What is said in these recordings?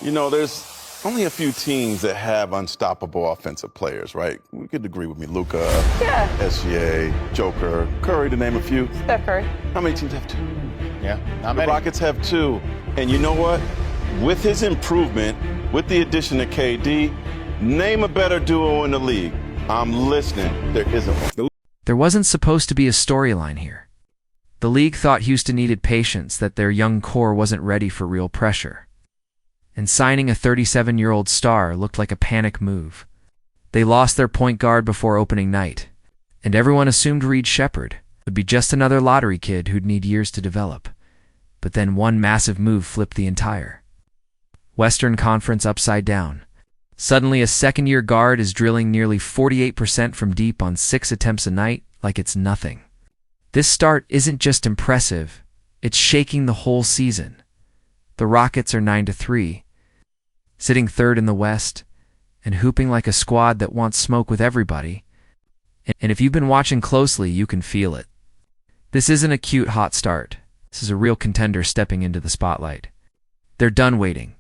There's only a few teams that have unstoppable offensive players, right? We could agree with me. Luka, Yeah. SGA, Joker, Curry, to name a few. Steph Curry. How many teams have two? Yeah, not The many. Rockets have two. And you know what? With his improvement, with the addition of KD, name a better duo in the league. I'm listening. There isn't one. There wasn't supposed to be a storyline here. The league thought Houston needed patience, that their young core wasn't ready for real pressure. And signing a 37-year-old star looked like a panic move. They lost their point guard before opening night, and everyone assumed Reed Shepherd would be just another lottery kid who'd need years to develop. But then one massive move flipped the entire Western Conference upside down. Suddenly, a second-year guard is drilling nearly 48% from deep on 6 attempts a night like it's nothing. This start isn't just impressive, it's shaking the whole season. The Rockets are 9-3, sitting third in the West, and hooping like a squad that wants smoke with everybody. And if you've been watching closely, you can feel it. This isn't a cute hot start. This is a real contender stepping into the spotlight. They're done waiting.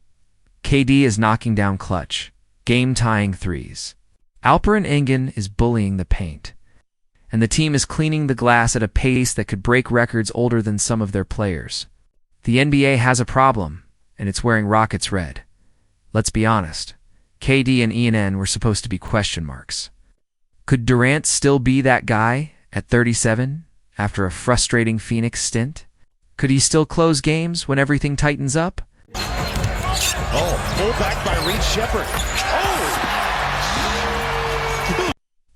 KD is knocking down clutch, game-tying threes. Alperen Sengun is bullying the paint. And the team is cleaning the glass at a pace that could break records older than some of their players. The NBA has a problem, and it's wearing Rockets red. Let's be honest. KD and ENN were supposed to be question marks. Could Durant still be that guy at 37 after a frustrating Phoenix stint? Could he still close games when everything tightens up? Oh, pull back by Reed Shepherd. Oh!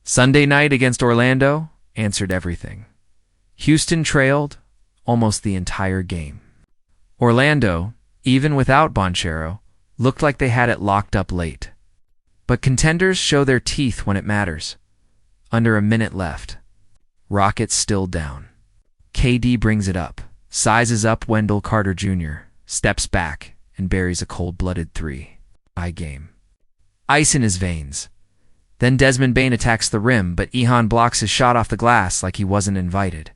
Sunday night against Orlando answered everything. Houston trailed almost the entire game. Orlando, even without Banchero, looked like they had it locked up late. But contenders show their teeth when it matters. Under a minute left. Rockets still down. KD brings it up, sizes up Wendell Carter Jr., steps back, and buries a cold-blooded three. Game. Ice in his veins. Then Desmond Bane attacks the rim, but Ihan blocks his shot off the glass like he wasn't invited.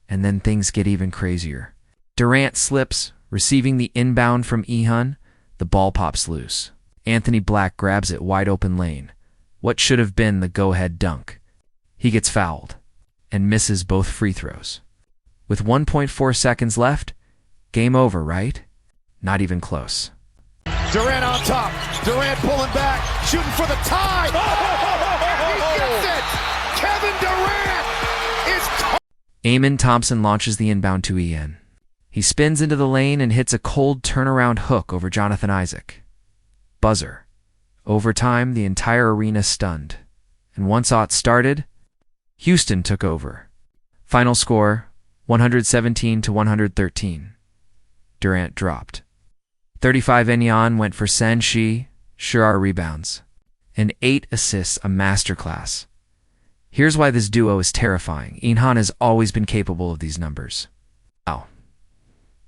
And then things get even crazier. Durant slips, receiving the inbound from Ihan. The ball pops loose. Anthony Black grabs it wide open lane. What should have been the go-ahead dunk. He gets fouled and misses both free throws. With 1.4 seconds left, game over, right? Not even close. Durant on top. Durant pulling back, shooting for the tie. He gets it. Kevin Durant is. Amen Thompson launches the inbound to En. He spins into the lane and hits a cold turnaround hook over Jonathan Isaac. Buzzer. Overtime, the entire arena stunned. And once aught started, Houston took over. Final score, 117-113. Durant dropped. 35 Enyan went for Sanshi, sure rebounds, and 8 assists, a masterclass. Here's why this duo is terrifying. Ihan has always been capable of these numbers. Wow.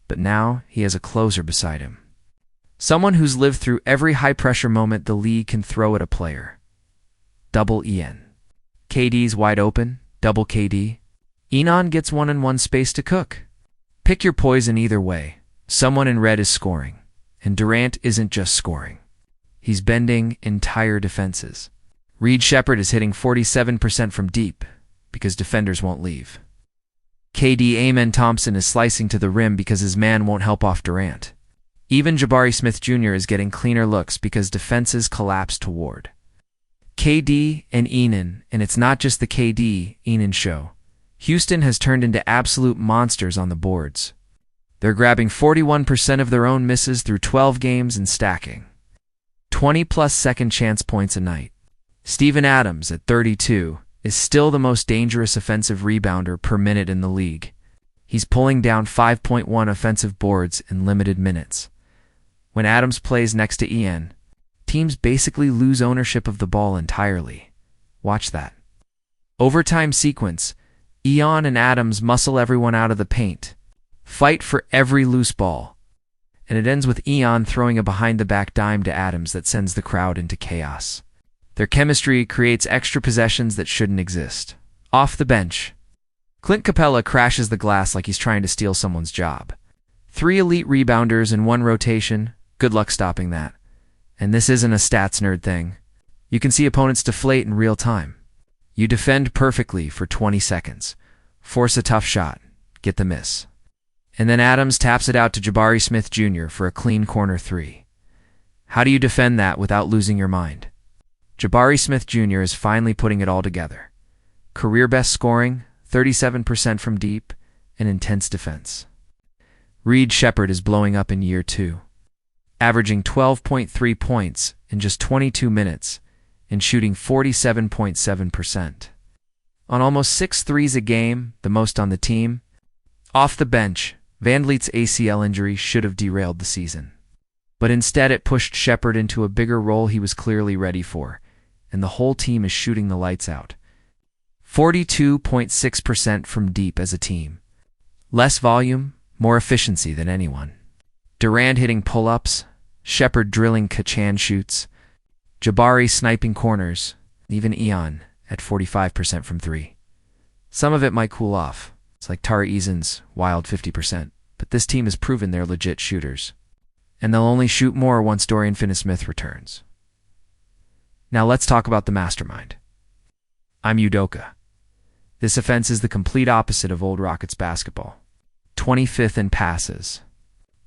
But now he has a closer beside him. Someone who's lived through every high-pressure moment the league can throw at a player. Double En. KD's wide open, double KD. Ihan gets one-on-one space to cook. Pick your poison either way. Someone in red is scoring. And Durant isn't just scoring. He's bending entire defenses. Reed Shepherd is hitting 47% from deep because defenders won't leave. KD Amen Thompson is slicing to the rim because his man won't help off Durant. Even Jabari Smith Jr. is getting cleaner looks because defenses collapse toward KD and Enan, and it's not just the KD Enan show. Houston has turned into absolute monsters on the boards. They're grabbing 41% of their own misses through 12 games and stacking 20-plus second chance points a night. Steven Adams, at 32, is still the most dangerous offensive rebounder per minute in the league. He's pulling down 5.1 offensive boards in limited minutes. When Adams plays next to En, teams basically lose ownership of the ball entirely. Watch that. Overtime sequence, En and Adams muscle everyone out of the paint. Fight for every loose ball. And it ends with En throwing a behind-the-back dime to Adams that sends the crowd into chaos. Their chemistry creates extra possessions that shouldn't exist. Off the bench, Clint Capella crashes the glass like he's trying to steal someone's job. 3 elite rebounders in one rotation, good luck stopping that. And this isn't a stats nerd thing. You can see opponents deflate in real time. You defend perfectly for 20 seconds, force a tough shot, get the miss. And then Adams taps it out to Jabari Smith Jr. for a clean corner three. How do you defend that without losing your mind? Jabari Smith Jr. is finally putting it all together. Career best scoring, 37% from deep, and intense defense. Reed Sheppard is blowing up in year 2, averaging 12.3 points in just 22 minutes and shooting 47.7%. On almost 6 threes a game, the most on the team. Off the bench, VanVleet's ACL injury should have derailed the season. But instead it pushed Sheppard into a bigger role he was clearly ready for, and the whole team is shooting the lights out. 42.6% from deep as a team. Less volume, more efficiency than anyone. Durant hitting pull-ups, Sheppard drilling catch-and shoots, Jabari sniping corners, even Ian at 45% from 3. Some of it might cool off. It's like Tari Eason's wild 50%, but this team has proven they're legit shooters. And they'll only shoot more once Dorian Finney-Smith returns. Now let's talk about the mastermind. I'm Udoka. This offense is the complete opposite of old Rockets basketball. 25th in passes.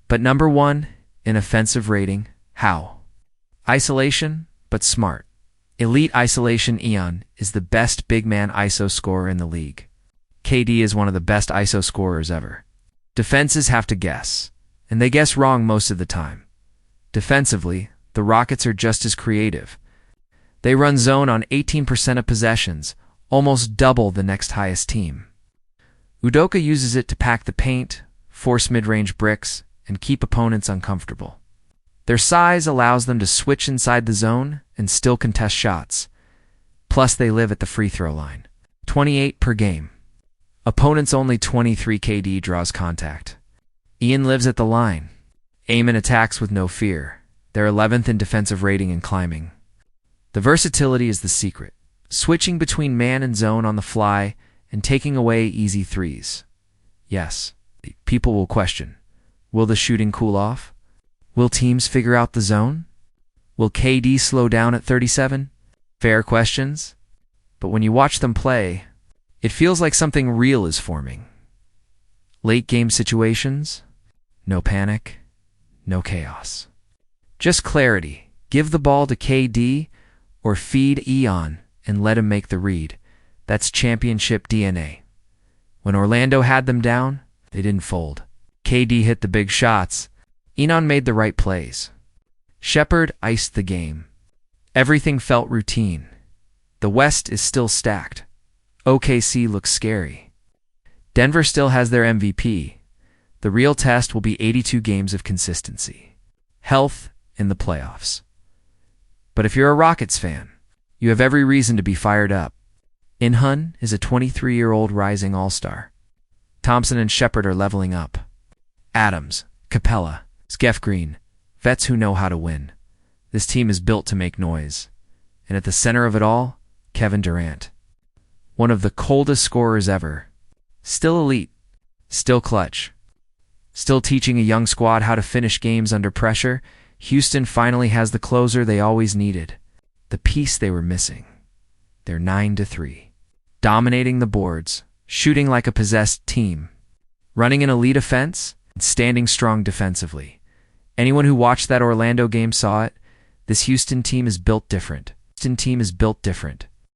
But number 1 in offensive rating. How? Isolation, but smart. Elite isolation. Ian is the best big man ISO scorer in the league. KD is one of the best ISO scorers ever. Defenses have to guess, and they guess wrong most of the time. Defensively, the Rockets are just as creative. They run zone on 18% of possessions, almost double the next highest team. Udoka uses it to pack the paint, force mid-range bricks, and keep opponents uncomfortable. Their size allows them to switch inside the zone and still contest shots. Plus, they live at the free throw line. 28 per game. Opponents only 23. KD draws contact. Ian lives at the line. Aim and attacks with no fear. They're 11th in defensive rating and climbing. The versatility is the secret. Switching between man and zone on the fly and taking away easy threes. Yes, people will question. Will the shooting cool off? Will teams figure out the zone? Will KD slow down at 37? Fair questions. But when you watch them play, it feels like something real is forming. Late game situations, no panic, no chaos. Just clarity. Give the ball to KD or feed Ian and let him make the read. That's championship DNA. When Orlando had them down, they didn't fold. KD hit the big shots. Ian made the right plays. Sheppard iced the game. Everything felt routine. The West is still stacked. OKC looks scary. Denver still has their MVP. The real test will be 82 games of consistency. Health in the playoffs. But if you're a Rockets fan, you have every reason to be fired up. Inhun is a 23-year-old rising all-star. Thompson and Sheppard are leveling up. Adams, Capella, Skeff Green, vets who know how to win. This team is built to make noise. And at the center of it all, Kevin Durant. One of the coldest scorers ever. Still elite. Still clutch. Still teaching a young squad how to finish games under pressure. Houston finally has the closer they always needed. The piece they were missing. They're 9-3. Dominating the boards. Shooting like a possessed team. Running an elite offense. And standing strong defensively. Anyone who watched that Orlando game saw it. This Houston team is built different. Houston team is built different.